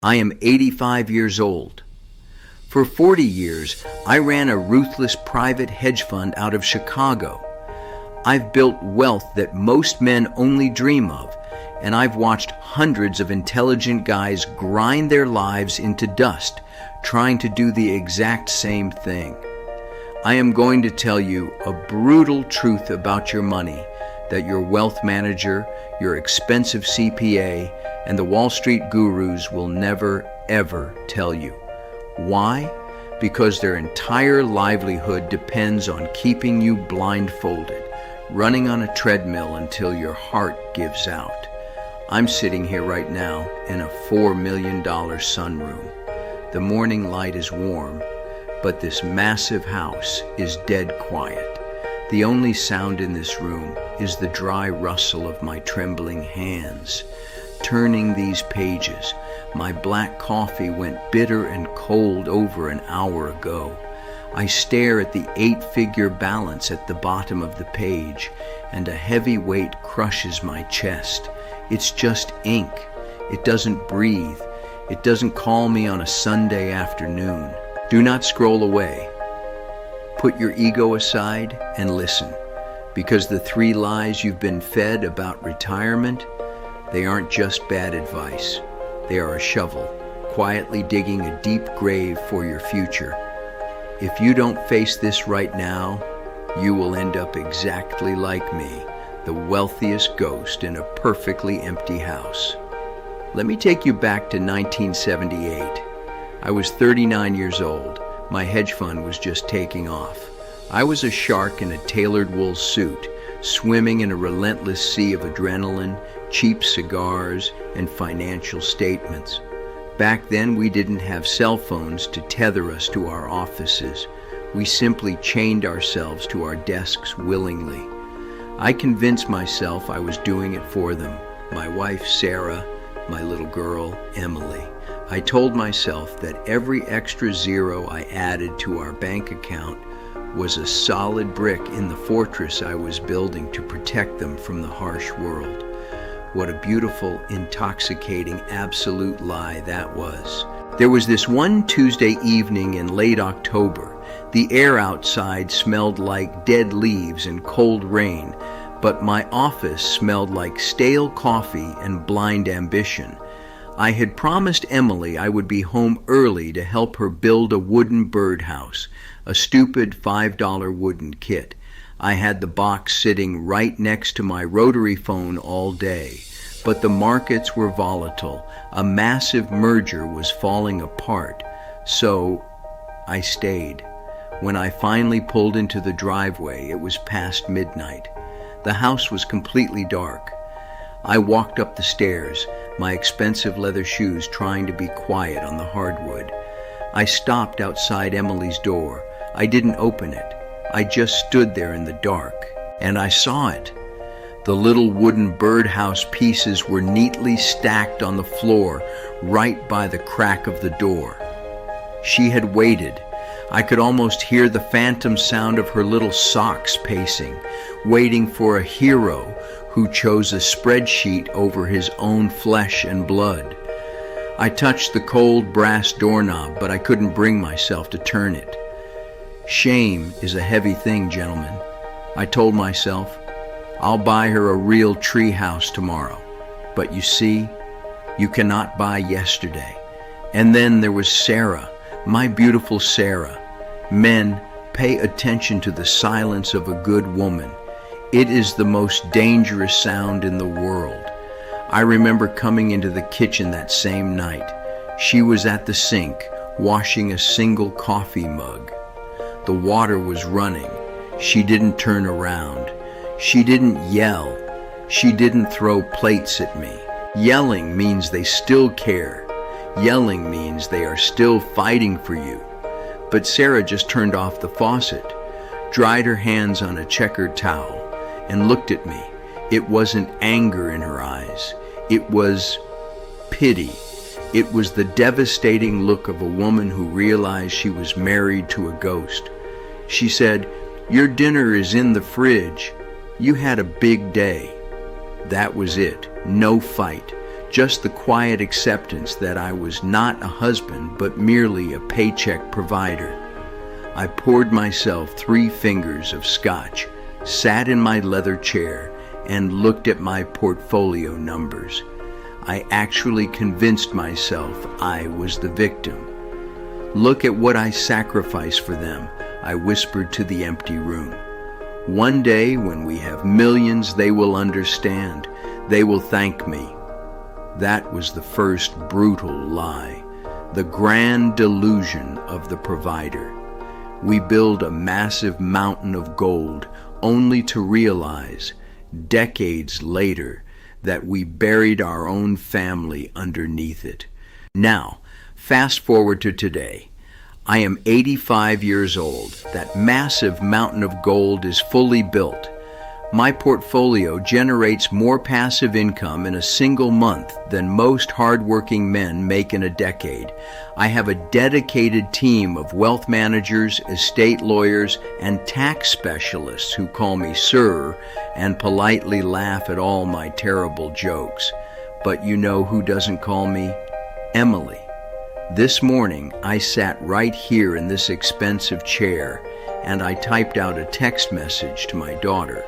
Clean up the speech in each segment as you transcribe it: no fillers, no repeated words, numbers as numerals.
I am 85 years old. For 40 years, I ran a ruthless private hedge fund out of Chicago. I've built wealth that most men only dream of, and I've watched hundreds of intelligent guys grind their lives into dust, trying to do the exact same thing. I am going to tell you a brutal truth about your money that your wealth manager, your expensive CPA, and the Wall Street gurus will never, ever tell you. Why? Because their entire livelihood depends on keeping you blindfolded, running on a treadmill until your heart gives out. I'm sitting here right now in a $4 million sunroom. The morning light is warm, but this massive house is dead quiet. The only sound in this room is the dry rustle of my trembling hands. Turning these pages, my black coffee went bitter and cold over an hour ago. I stare at the 8-figure balance at the bottom of the page, and a heavy weight crushes my chest. It's just ink. It doesn't breathe. It doesn't call me on a Sunday afternoon. Do not scroll away. Put your ego aside and listen, because the 3 lies you've been fed about retirement, they aren't just bad advice. They are a shovel, quietly digging a deep grave for your future. If you don't face this right now, you will end up exactly like me, the wealthiest ghost in a perfectly empty house. Let me take you back to 1978. I was 39 years old. My hedge fund was just taking off. I was a shark in a tailored wool suit, swimming in a relentless sea of adrenaline, cheap cigars, and financial statements. Back then, we didn't have cell phones to tether us to our offices. We simply chained ourselves to our desks willingly. I convinced myself I was doing it for them, my wife Sarah, my little girl Emily. I told myself that every extra zero I added to our bank account was a solid brick in the fortress I was building to protect them from the harsh world. What a beautiful, intoxicating, absolute lie that was. There was this one Tuesday evening in late October. The air outside smelled like dead leaves and cold rain, but my office smelled like stale coffee and blind ambition. I had promised Emily I would be home early to help her build a wooden birdhouse, a stupid $5 wooden kit. I had the box sitting right next to my rotary phone all day, but the markets were volatile. A massive merger was falling apart, so I stayed. When I finally pulled into the driveway, it was past midnight. The house was completely dark. I walked up the stairs, my expensive leather shoes trying to be quiet on the hardwood. I stopped outside Emily's door. I didn't open it. I just stood there in the dark, and I saw it. The little wooden birdhouse pieces were neatly stacked on the floor, right by the crack of the door. She had waited. I could almost hear the phantom sound of her little socks pacing, waiting for a hero who chose a spreadsheet over his own flesh and blood. I touched the cold brass doorknob, but I couldn't bring myself to turn it. Shame is a heavy thing, gentlemen. I told myself, I'll buy her a real tree house tomorrow. But you see, you cannot buy yesterday. And then there was Sarah, my beautiful Sarah. Men, pay attention to the silence of a good woman. It is the most dangerous sound in the world. I remember coming into the kitchen that same night. She was at the sink, washing a single coffee mug. The water was running. She didn't turn around. She didn't yell. She didn't throw plates at me. Yelling means they still care. Yelling means they are still fighting for you. But Sarah just turned off the faucet, dried her hands on a checkered towel, and looked at me. It wasn't anger in her eyes. It was pity. It was the devastating look of a woman who realized she was married to a ghost. She said, "Your dinner is in the fridge. You had a big day." That was it. No fight. just the quiet acceptance that I was not a husband but merely a paycheck provider. I poured myself 3 fingers of scotch, sat in my leather chair, and looked at my portfolio numbers. I actually convinced myself I was the victim. "Look at what I sacrificed for them," I whispered to the empty room. "One day, when we have millions, they will understand. They will thank me." That was the first brutal lie, the grand delusion of the provider. We build a massive mountain of gold only to realize, decades later, that we buried our own family underneath it. Now, fast forward to today. I am 85 years old. That massive mountain of gold is fully built. My portfolio generates more passive income in a single month than most hardworking men make in a decade. I have a dedicated team of wealth managers, estate lawyers, and tax specialists who call me sir and politely laugh at all my terrible jokes. But you know who doesn't call me? Emily. This morning, I sat right here in this expensive chair and I typed out a text message to my daughter.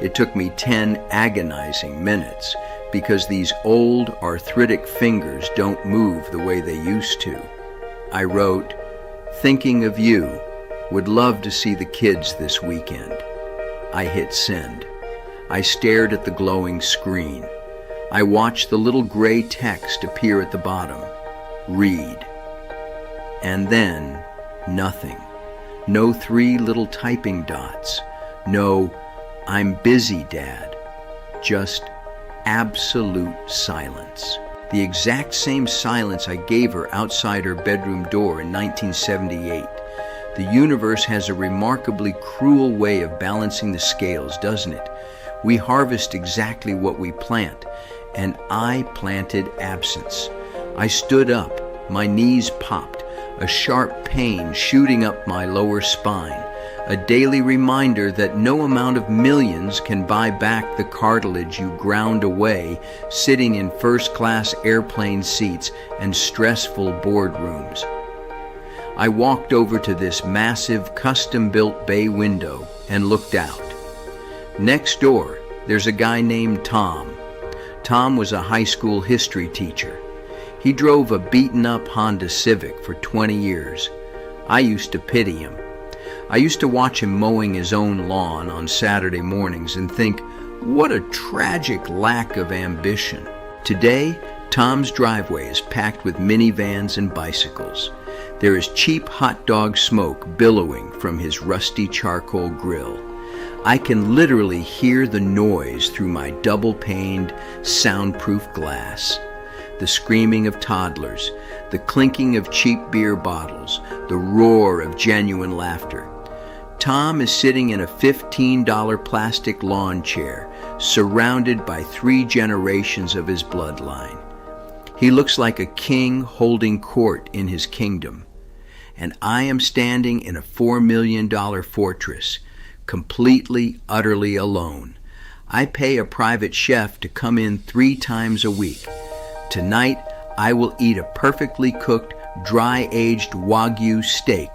It took me 10 agonizing minutes because these old arthritic fingers don't move the way they used to. I wrote, "Thinking of you, would love to see the kids this weekend." I hit send. I stared at the glowing screen. I watched the little gray text appear at the bottom. Read. And then, nothing. No 3 little typing dots. No, "I'm busy, Dad." Just absolute silence. The exact same silence I gave her outside her bedroom door in 1978. The universe has a remarkably cruel way of balancing the scales, doesn't it? We harvest exactly what we plant, and I planted absence. I stood up, my knees popped, a sharp pain shooting up my lower spine. A daily reminder that no amount of millions can buy back the cartilage you ground away sitting in first-class airplane seats and stressful boardrooms. I walked over to this massive custom-built bay window and looked out. Next door, there's a guy named Tom. Tom was a high school history teacher. He drove a beaten-up Honda Civic for 20 years. I used to pity him. I used to watch him mowing his own lawn on Saturday mornings and think, what a tragic lack of ambition. Today, Tom's driveway is packed with minivans and bicycles. There is cheap hot dog smoke billowing from his rusty charcoal grill. I can literally hear the noise through my double-paned, soundproof glass. The screaming of toddlers, the clinking of cheap beer bottles, the roar of genuine laughter. Tom is sitting in a $15 plastic lawn chair, surrounded by 3 generations of his bloodline. He looks like a king holding court in his kingdom. And I am standing in a $4 million fortress, completely, utterly alone. I pay a private chef to come in 3 times a week. Tonight, I will eat a perfectly cooked, dry-aged Wagyu steak.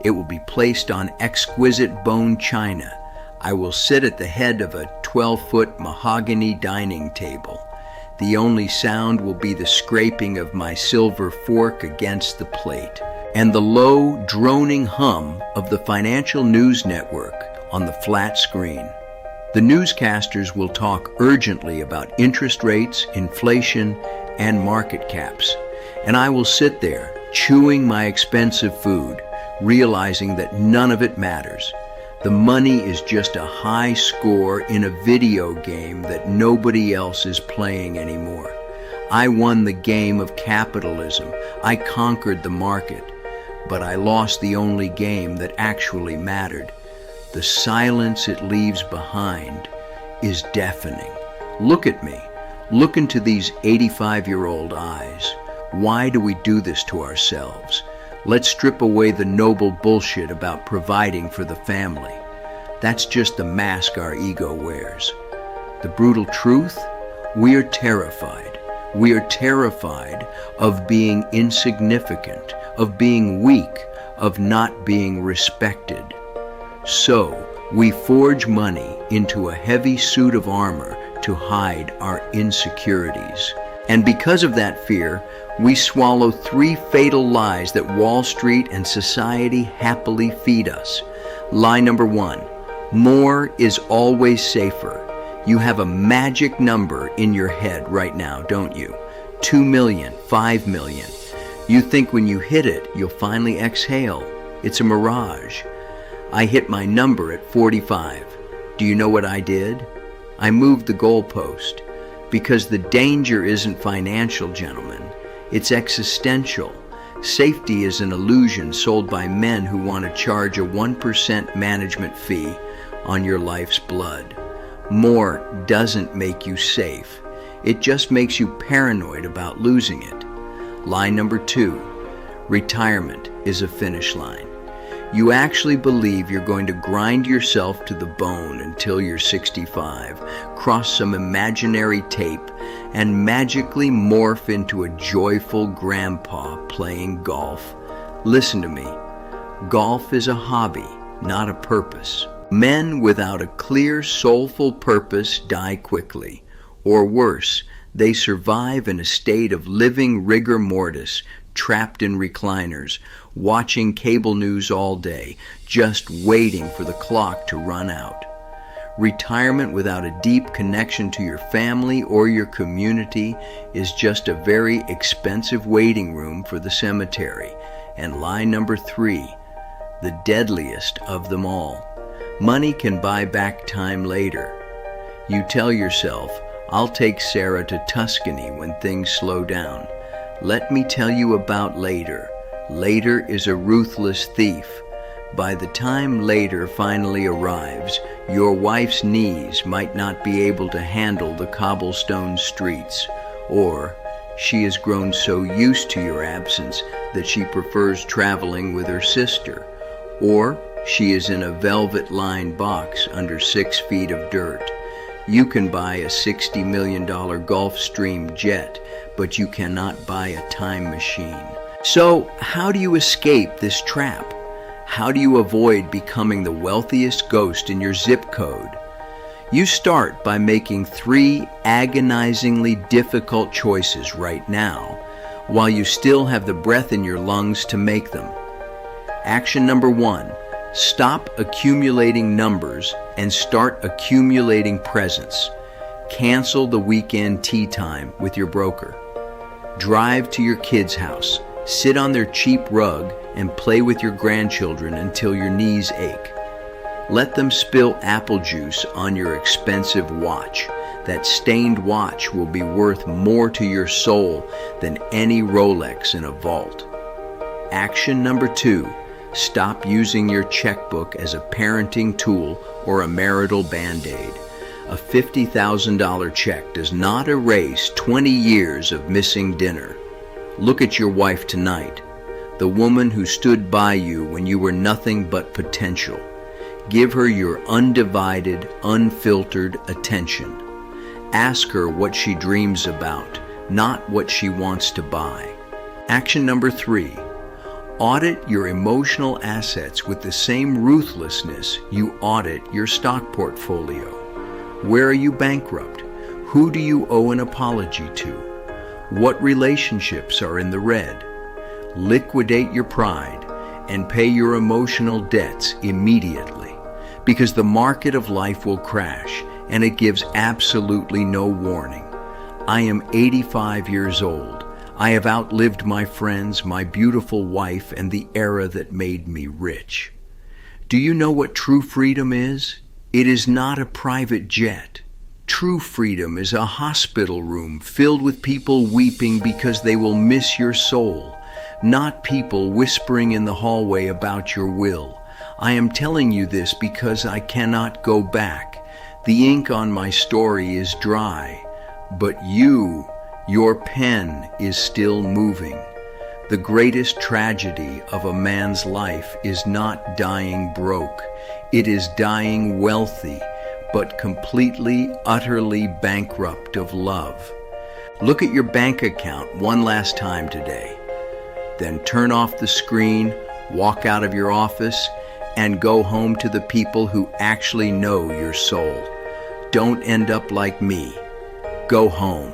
It will be placed on exquisite bone china. I will sit at the head of a 12-foot mahogany dining table. The only sound will be the scraping of my silver fork against the plate and the low, droning hum of the financial news network on the flat screen. The newscasters will talk urgently about interest rates, inflation, and market caps, and I will sit there, chewing my expensive food, realizing that none of it matters. The money is just a high score in a video game that nobody else is playing anymore. I won the game of capitalism. I conquered the market, but I lost the only game that actually mattered. The silence it leaves behind is deafening. Look at me. Look into these 85-year-old eyes. Why do we do this to ourselves? Let's strip away the noble bullshit about providing for the family. That's just the mask our ego wears. The brutal truth? We are terrified. We are terrified of being insignificant, of being weak, of not being respected. So, we forge money into a heavy suit of armor to hide our insecurities. And because of that fear, we swallow 3 fatal lies that Wall Street and society happily feed us. Lie number 1, more is always safer. You have a magic number in your head right now, don't you? 2 million, 5 million. You think when you hit it, you'll finally exhale. It's a mirage. I hit my number at 45. Do you know what I did? I moved the goalpost. Because the danger isn't financial, gentlemen. It's existential. Safety is an illusion sold by men who want to charge a 1% management fee on your life's blood. More doesn't make you safe. It just makes you paranoid about losing it. Lie number 2, retirement is a finish line. You actually believe you're going to grind yourself to the bone until you're 65, cross some imaginary tape, and magically morph into a joyful grandpa playing golf. Listen to me. Golf is a hobby, not a purpose. Men without a clear, soulful purpose die quickly. Or worse, they survive in a state of living rigor mortis, trapped in recliners, watching cable news all day, just waiting for the clock to run out. Retirement without a deep connection to your family or your community is just a very expensive waiting room for the cemetery. And lie number 3, the deadliest of them all. Money can buy back time later. You tell yourself, I'll take Sarah to Tuscany when things slow down. Let me tell you about later. Later is a ruthless thief. By the time later finally arrives, your wife's knees might not be able to handle the cobblestone streets, or she has grown so used to your absence that she prefers traveling with her sister, or she is in a velvet-lined box under 6 feet of dirt. You can buy a $60 million Gulfstream jet, but you cannot buy a time machine. So, how do you escape this trap? How do you avoid becoming the wealthiest ghost in your zip code? You start by making 3 agonizingly difficult choices right now, while you still have the breath in your lungs to make them. Action number 1, stop accumulating numbers and start accumulating presents. Cancel the weekend tea time with your broker. Drive to your kids' house, sit on their cheap rug, and play with your grandchildren until your knees ache. Let them spill apple juice on your expensive watch. That stained watch will be worth more to your soul than any Rolex in a vault. Action number 2, stop using your checkbook as a parenting tool or a marital band-aid. A $50,000 check does not erase 20 years of missing dinner. Look at your wife tonight, the woman who stood by you when you were nothing but potential. Give her your undivided, unfiltered attention. Ask her what she dreams about, not what she wants to buy. Action number 3, audit your emotional assets with the same ruthlessness you audit your stock portfolio. Where are you bankrupt? Who do you owe an apology to? What relationships are in the red? Liquidate your pride and pay your emotional debts immediately, because the market of life will crash, and it gives absolutely no warning. I am 85 years old. I have outlived my friends, my beautiful wife, and the era that made me rich. Do you know what true freedom is? It is not a private jet. True freedom is a hospital room filled with people weeping because they will miss your soul, not people whispering in the hallway about your will. I am telling you this because I cannot go back. The ink on my story is dry, but your pen is still moving. The greatest tragedy of a man's life is not dying broke. It is dying wealthy, but completely, utterly bankrupt of love. Look at your bank account one last time today. Then turn off the screen, walk out of your office, and go home to the people who actually know your soul. Don't end up like me. Go home